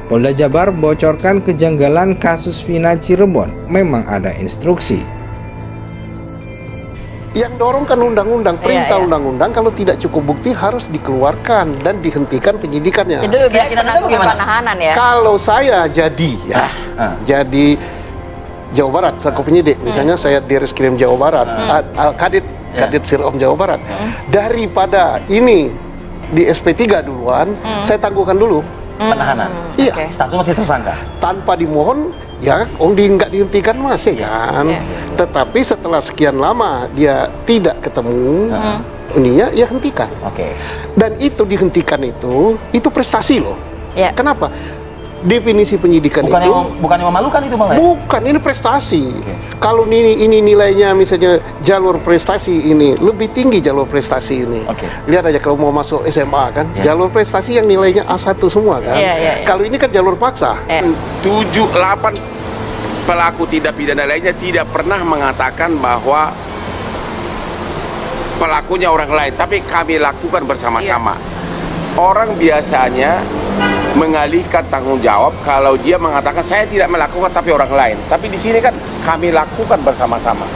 Polda Jabar bocorkan kejanggalan kasus Vina Cirebon. Memang ada instruksi. Yang dorong kan undang-undang, perintah undang-undang, kalau tidak cukup bukti harus dikeluarkan dan dihentikan penyidikannya. Itu penahanan ya. Kalau saya jadi jadi Jawa Barat selaku penyidik, misalnya saya di Reskrim Jawa Barat, Kadit Sirom Jawa Barat, daripada ini di SP3 duluan, saya tangguhkan dulu penahanan. Iya. Status masih tersangka. Tanpa dimohon, ya nggak dihentikan masih kan. Tetapi setelah sekian lama dia tidak ketemu, ininya ya hentikan. Dan itu dihentikan itu prestasi loh. Kenapa? Definisi penyidikan bukan yang memalukan itu malah. Bukan, ini prestasi. Kalau ini nilainya misalnya jalur prestasi ini lebih tinggi, jalur prestasi ini. Lihat aja kalau mau masuk SMA kan, jalur prestasi yang nilainya A1 semua kan. Kalau ini kan jalur paksa. 7-8 pelaku tindak pidana lainnya tidak pernah mengatakan bahwa pelakunya orang lain, tapi kami lakukan bersama-sama. Orang biasanya mengalihkan tanggung jawab kalau dia mengatakan saya tidak melakukan tapi orang lain. Tapi di sini kan kami lakukan bersama-sama.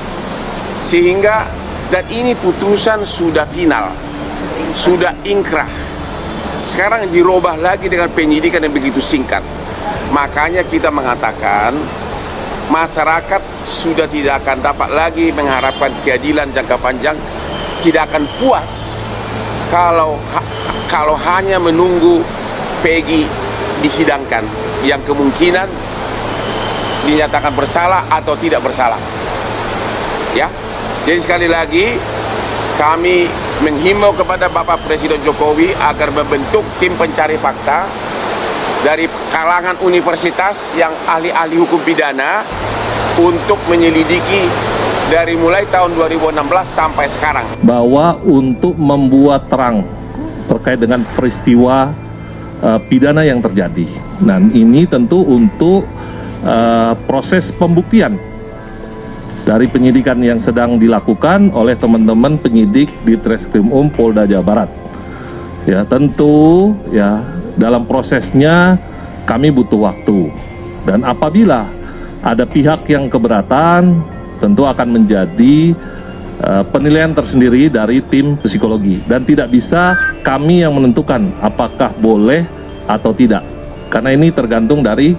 Sehingga dan ini putusan sudah final, sudah inkrah. Sekarang dirubah lagi dengan penyidikan yang begitu singkat. Makanya kita mengatakan masyarakat sudah tidak akan dapat lagi mengharapkan keadilan jangka panjang, tidak akan puas kalau hanya menunggu Peggy disidangkan yang kemungkinan dinyatakan bersalah atau tidak bersalah. Ya. Jadi sekali lagi kami menghimbau kepada Bapak Presiden Jokowi agar membentuk tim pencari fakta dari kalangan universitas yang ahli-ahli hukum pidana untuk menyelidiki dari mulai tahun 2016 sampai sekarang. Bahwa untuk membuat terang terkait dengan peristiwa pidana yang terjadi. Nah, ini tentu untuk proses pembuktian dari penyidikan yang sedang dilakukan oleh teman-teman penyidik di Treskrimum Polda Jawa Barat. Ya, tentu ya dalam prosesnya kami butuh waktu. Dan apabila ada pihak yang keberatan, tentu akan menjadi penilaian tersendiri dari tim psikologi, dan tidak bisa kami yang menentukan apakah boleh atau tidak, karena ini tergantung dari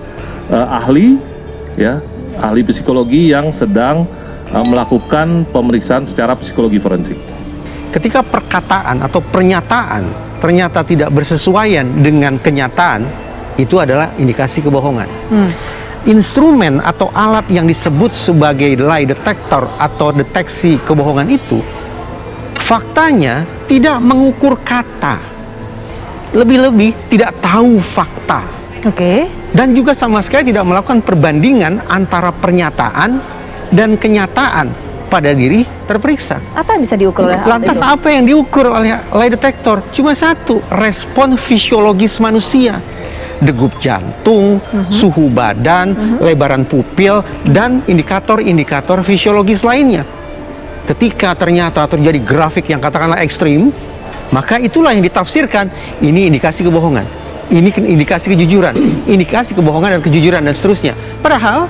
ahli psikologi yang sedang melakukan pemeriksaan secara psikologi forensik. Ketika perkataan atau pernyataan ternyata tidak bersesuaian dengan kenyataan, itu adalah indikasi kebohongan. Instrumen atau alat yang disebut sebagai lie detector atau deteksi kebohongan itu faktanya tidak mengukur kata, lebih-lebih tidak tahu fakta, dan juga sama sekali tidak melakukan perbandingan antara pernyataan dan kenyataan pada diri terperiksa. Apa yang bisa diukur oleh lantas itu? Apa yang diukur oleh lie detector? Cuma satu, respon fisiologis manusia. Degup jantung, suhu badan, lebaran pupil, dan indikator-indikator fisiologis lainnya. Ketika ternyata terjadi grafik yang katakanlah ekstrim, maka itulah yang ditafsirkan ini indikasi kebohongan, ini indikasi kejujuran, indikasi kebohongan dan kejujuran dan seterusnya. Padahal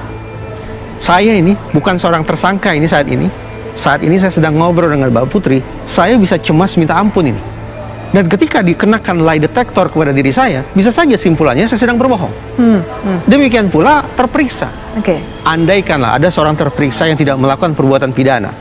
saya ini bukan seorang tersangka ini saat ini. Saat ini saya sedang ngobrol dengan Mbak Putri, saya bisa cemas minta ampun ini. Dan ketika dikenakan lie detector kepada diri saya, bisa saja simpulannya saya sedang berbohong. Demikian pula terperiksa. Andaikanlah ada seorang terperiksa yang tidak melakukan perbuatan pidana,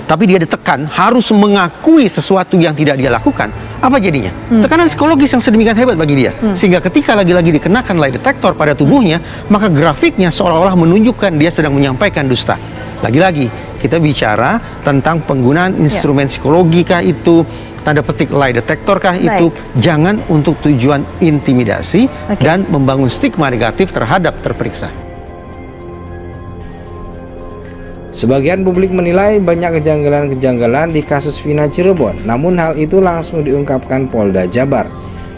tapi dia ditekan harus mengakui sesuatu yang tidak dia lakukan, apa jadinya? Tekanan psikologis yang sedemikian hebat bagi dia, sehingga ketika lagi-lagi dikenakan lie detector pada tubuhnya, maka grafiknya seolah-olah menunjukkan dia sedang menyampaikan dusta. Lagi-lagi kita bicara tentang penggunaan instrumen psikologi kah itu, tanda petik lie detector kah itu, jangan untuk tujuan intimidasi dan membangun stigma negatif terhadap terperiksa. Sebagian publik menilai banyak kejanggalan-kejanggalan di kasus Vina Cirebon, namun hal itu langsung diungkapkan Polda Jabar,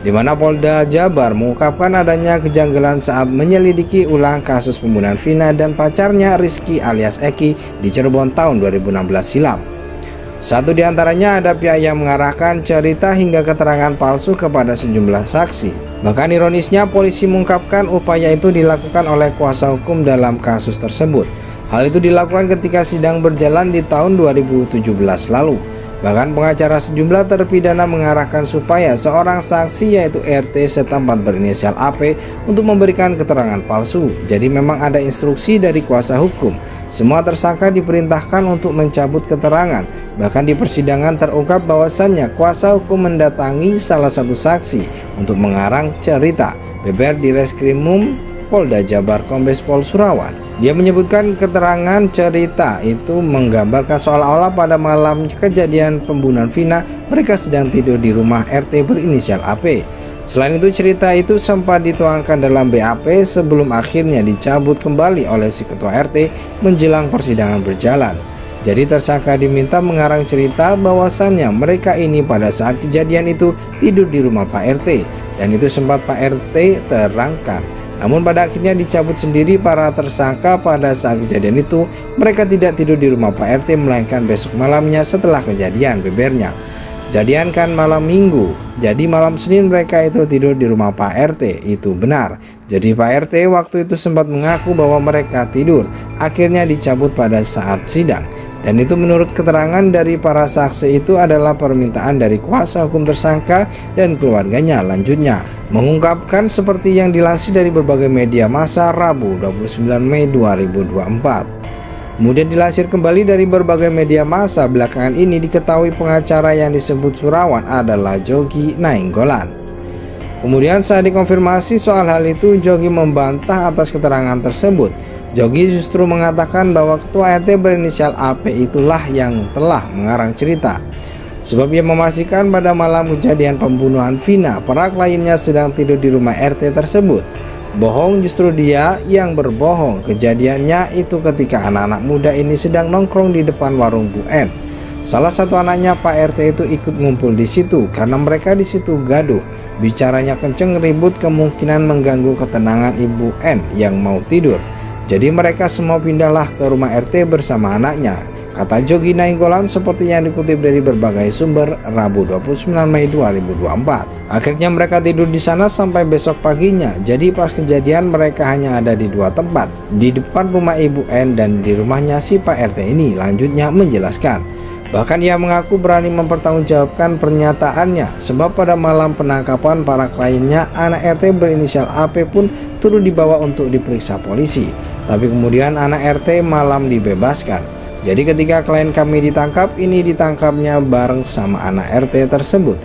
di mana Polda Jabar mengungkapkan adanya kejanggalan saat menyelidiki ulang kasus pembunuhan Vina dan pacarnya Rizky alias Eki di Cirebon tahun 2016 silam. Satu di antaranya ada pihak yang mengarahkan cerita hingga keterangan palsu kepada sejumlah saksi. Bahkan ironisnya polisi mengungkapkan upaya itu dilakukan oleh kuasa hukum dalam kasus tersebut. Hal itu dilakukan ketika sidang berjalan di tahun 2017 lalu. Bahkan pengacara sejumlah terpidana mengarahkan supaya seorang saksi yaitu RT setempat berinisial AP untuk memberikan keterangan palsu. Jadi memang ada instruksi dari kuasa hukum. Semua tersangka diperintahkan untuk mencabut keterangan. Bahkan di persidangan terungkap bahwasannya kuasa hukum mendatangi salah satu saksi untuk mengarang cerita. Beber di Reskrimum Polda Jabar Kombes Pol Surawan. Dia menyebutkan keterangan cerita itu menggambarkan seolah-olah pada malam kejadian pembunuhan Vina mereka sedang tidur di rumah RT berinisial AP. Selain itu cerita itu sempat dituangkan dalam BAP sebelum akhirnya dicabut kembali oleh si ketua RT menjelang persidangan berjalan. Jadi tersangka diminta mengarang cerita bahwasannya mereka ini pada saat kejadian itu tidur di rumah Pak RT dan itu sempat Pak RT terangkan. Namun pada akhirnya dicabut sendiri para tersangka pada saat kejadian itu mereka tidak tidur di rumah Pak RT melainkan besok malamnya setelah kejadian, bebernya. Kejadian kan malam Minggu, jadi malam Senin mereka itu tidur di rumah Pak RT, itu benar. Jadi Pak RT waktu itu sempat mengaku bahwa mereka tidur, akhirnya dicabut pada saat sidang. Dan itu menurut keterangan dari para saksi itu adalah permintaan dari kuasa hukum tersangka dan keluarganya. Lanjutnya mengungkapkan seperti yang dilansir dari berbagai media massa Rabu 29 Mei 2024. Kemudian dilansir kembali dari berbagai media massa belakangan ini diketahui pengacara yang disebut Surawan adalah Jogi Nainggolan. Kemudian saat dikonfirmasi soal hal itu, Jogi membantah atas keterangan tersebut. Jogi justru mengatakan bahwa ketua RT berinisial AP itulah yang telah mengarang cerita. Sebab ia memastikan pada malam kejadian pembunuhan Vina, para kliennya sedang tidur di rumah RT tersebut. Bohong justru dia yang berbohong. Kejadiannya itu ketika anak-anak muda ini sedang nongkrong di depan warung Bu N. Salah satu anaknya Pak RT itu ikut ngumpul di situ karena mereka di situ gaduh. Bicaranya kenceng, ribut, kemungkinan mengganggu ketenangan Ibu N yang mau tidur. Jadi mereka semua pindahlah ke rumah RT bersama anaknya, kata Jogi Nainggolan seperti yang dikutip dari berbagai sumber Rabu 29 Mei 2024. Akhirnya mereka tidur di sana sampai besok paginya. Jadi pas kejadian mereka hanya ada di dua tempat, di depan rumah Ibu N dan di rumahnya si Pak RT ini. Lanjutnya menjelaskan, bahkan ia mengaku berani mempertanggungjawabkan pernyataannya sebab pada malam penangkapan para kliennya anak RT berinisial AP pun turut dibawa untuk diperiksa polisi. Tapi kemudian anak RT malam dibebaskan. Jadi ketika klien kami ditangkap, ini ditangkapnya bareng sama anak RT tersebut.